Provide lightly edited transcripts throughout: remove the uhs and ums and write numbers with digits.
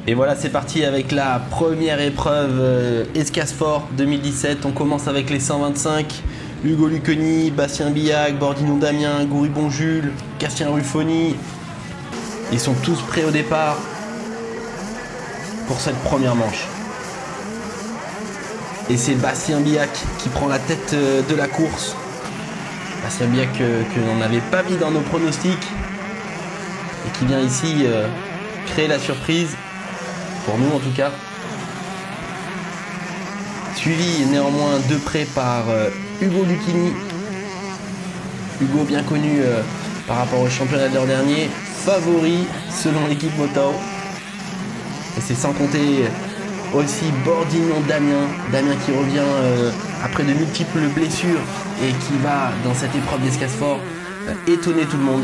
Et voilà, c'est parti avec la première épreuve Escasfort 2017. On commence avec les 125. Hugo Lucchini, Bastien Billac, Bordignon Damien, Gouribon Jules, Castien Ruffoni. Ils sont tous prêts au départ pour cette première manche. Et c'est Bastien Billac qui prend la tête de la course. Bastien Billac que l'on n'avait pas mis dans nos pronostics et qui vient ici créer la surprise. Pour nous en tout cas. Suivi néanmoins de près par Hugo Lucchini. Hugo bien connu par rapport au championnat de l'an dernier. Favori selon l'équipe Motao. Et c'est sans compter aussi Bordignon Damien. Damien qui revient après de multiples blessures et qui va dans cette épreuve d'Escasfort étonner tout le monde.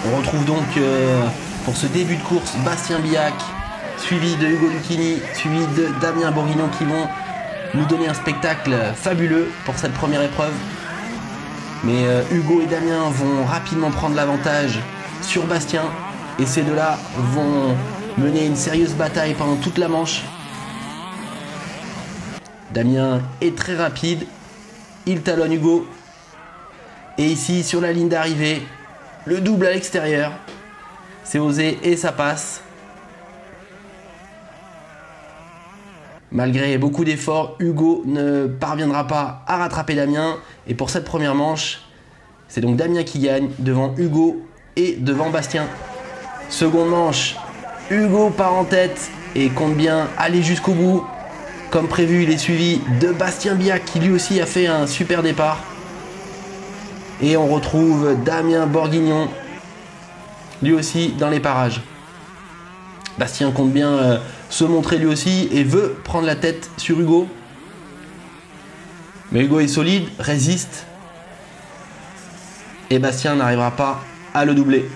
On retrouve donc pour ce début de course Bastien Billac, suivi de Hugo Lucchini, suivi de Damien Bordignon qui vont nous donner un spectacle fabuleux pour cette première épreuve. Mais Hugo et Damien vont rapidement prendre l'avantage sur Bastien et ces deux-là vont mener une sérieuse bataille pendant toute la manche. Damien est très rapide, il talonne Hugo et ici sur la ligne d'arrivée, le double à l'extérieur, c'est osé et ça passe. Malgré beaucoup d'efforts, Hugo ne parviendra pas à rattraper Damien. Et pour cette première manche, c'est donc Damien qui gagne devant Hugo et devant Bastien. Seconde manche, Hugo part en tête et compte bien aller jusqu'au bout. Comme prévu, il est suivi de Bastien Billac qui lui aussi a fait un super départ. Et on retrouve Damien Bordignon, lui aussi dans les parages. Bastien compte bien se montrer lui aussi et veut prendre la tête sur Hugo. Mais Hugo est solide, résiste. Et Bastien n'arrivera pas à le doubler.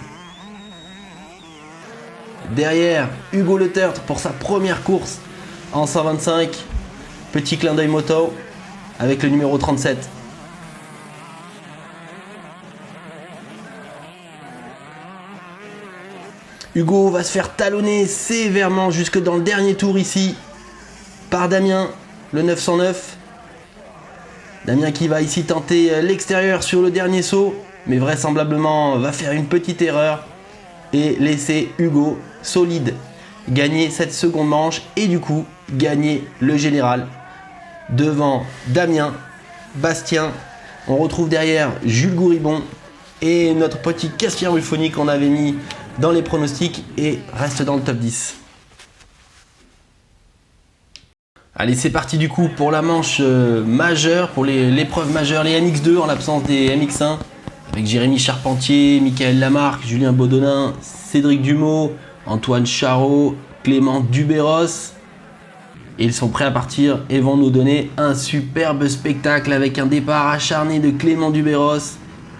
Derrière, Hugo Le Tertre pour sa première course en 125. Petit clin d'œil moto avec le numéro 37. Hugo va se faire talonner sévèrement jusque dans le dernier tour ici par Damien, le 909. Damien qui va ici tenter l'extérieur sur le dernier saut, mais vraisemblablement va faire une petite erreur et laisser Hugo solide gagner cette seconde manche et du coup gagner le général devant Damien, Bastien. On retrouve derrière Jules Gouribon et notre petit Castien Ruffoni qu'on avait mis dans les pronostics et reste dans le top 10. Allez, c'est parti du coup pour la manche majeure, pour l'épreuve majeure, les MX2 en l'absence des MX1, avec Jérémy Charpentier, Michael Lamarque, Julien Baudonnin, Cédric Dumaux, Antoine Charot, Clément Dubéros. Et ils sont prêts à partir et vont nous donner un superbe spectacle avec un départ acharné de Clément Dubéros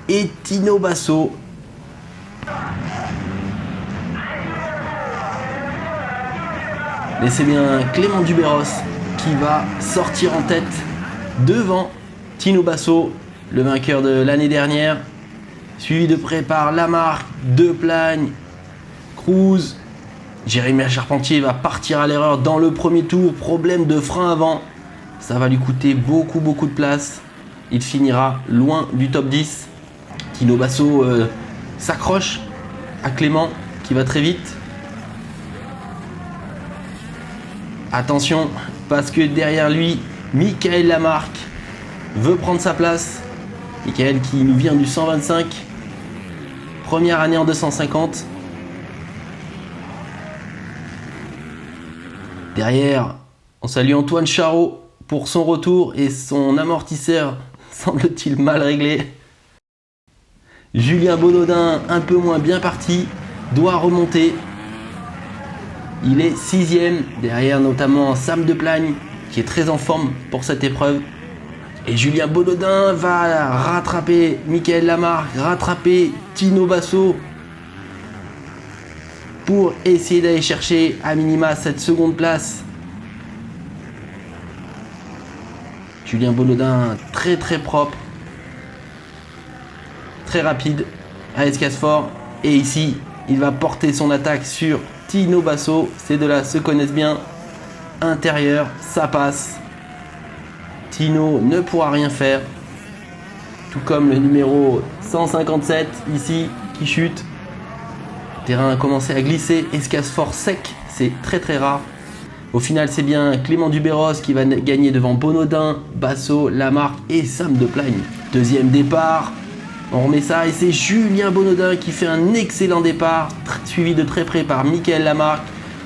et Tino Basso. Mais c'est bien Clément Dubéros qui va sortir en tête devant Tino Basso, le vainqueur de l'année dernière, suivi de près par Lamarque, Deplagne, Cruz. Jérémy Charpentier va partir à l'erreur dans le premier tour, problème de frein avant, ça va lui coûter beaucoup de place. Il finira loin du top 10. Tino Basso s'accroche à Clément qui va très vite. Attention, parce que derrière lui, Michael Lamarque veut prendre sa place. Michael qui nous vient du 125. Première année en 250. Derrière, on salue Antoine Charot pour son retour et son amortisseur semble-t-il mal réglé. Julien Baudonnin, un peu moins bien parti, doit remonter. Il est 6ème, derrière notamment Sam Deplagne, qui est très en forme pour cette épreuve. Et Julien Baudonnin va rattraper Michael Lamarque, rattraper Tino Basso pour essayer d'aller chercher à minima cette seconde place. Julien Baudonnin très propre, très rapide à Escasfort Et ici, il va porter son attaque sur Tino Basso. Ces deux-là se connaissent bien. Intérieur, ça passe. Tino ne pourra rien faire. Tout comme le numéro 157 ici qui chute. Le terrain a commencé à glisser. Escasse fort sec, c'est très très rare. Au final, c'est bien Clément Dubéros qui va gagner devant Bonodin, Basso, Lamarque et Sam de Plagne. Deuxième départ. On remet ça et c'est Julien Bonodin qui fait un excellent départ, suivi de très près par Mickaël Lamarque,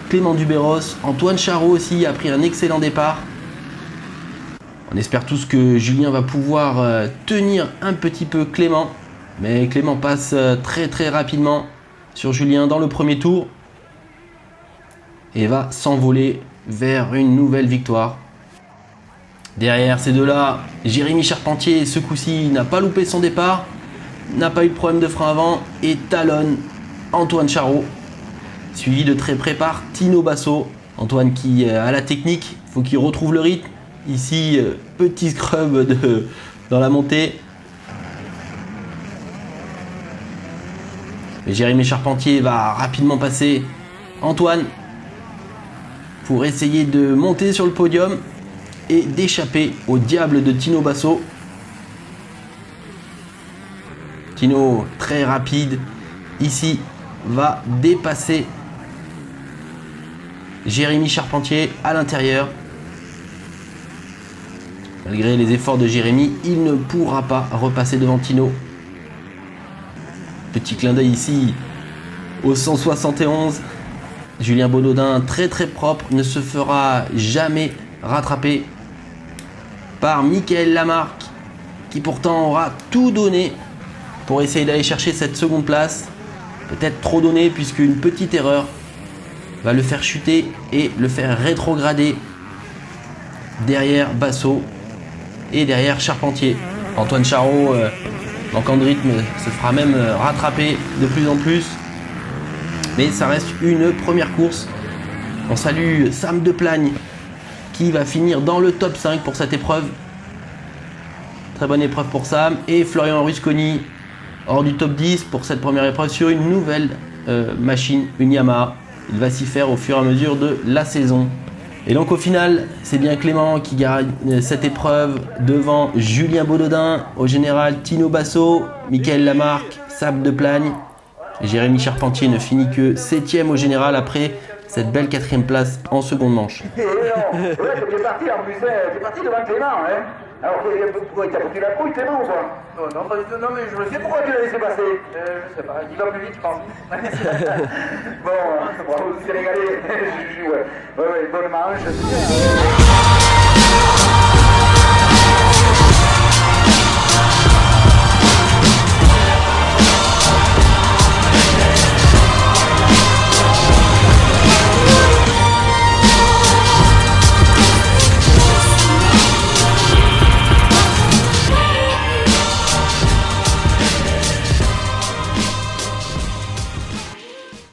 Clément Dubéros. Antoine Charot aussi a pris un excellent départ. On espère tous que Julien va pouvoir tenir un petit peu Clément. Mais Clément passe très très rapidement sur Julien dans le premier tour. Et va s'envoler vers une nouvelle victoire. Derrière ces deux-là, Jérémy Charpentier, ce coup-ci, n'a pas loupé son départ. N'a pas eu de problème de frein avant et talonne Antoine Charot. Suivi de très près par Tino Basso. Antoine qui a la technique, il faut qu'il retrouve le rythme. Ici, petit scrub dans la montée. Et Jérémy Charpentier va rapidement passer Antoine pour essayer de monter sur le podium et d'échapper au diable de Tino Basso. Tino, très rapide, ici, va dépasser Jérémy Charpentier à l'intérieur. Malgré les efforts de Jérémy, il ne pourra pas repasser devant Tino. Petit clin d'œil ici au 171. Julien Bonodin, très très propre, ne se fera jamais rattraper par Mickaël Lamarque, qui pourtant aura tout donné pour essayer d'aller chercher cette seconde place. Peut-être trop donné, puisqu'une petite erreur va le faire chuter et le faire rétrograder derrière Basso et derrière Charpentier. Antoine Charot, manquant de rythme, se fera même rattraper de plus en plus. Mais ça reste une première course. On salue Sam de Plagne qui va finir dans le top 5 pour cette épreuve. Très bonne épreuve pour Sam. Et Florian Rusconi hors du top 10 pour cette première épreuve sur une nouvelle machine, une Yamaha. Il va s'y faire au fur et à mesure de la saison. Et donc au final, c'est bien Clément qui gagne cette épreuve devant Julien Bonodin, au général Tino Basso, Mickaël Lamarque, Sam de Plagne. Jérémy Charpentier ne finit que 7ème au général après cette belle 4ème place en seconde manche. Ouais, t'es parti en plus, t'es parti devant Clément, hein. Alors, pourquoi il t'a foutu la couille, Clément, ou quoi? Non, pas du tout, non, mais je le sais. Pourquoi tu l'as laissé passer? Je sais pas, il va plus vite, je pense. Bon, bravo, tu t'es régalé. Ouais, bonne manche.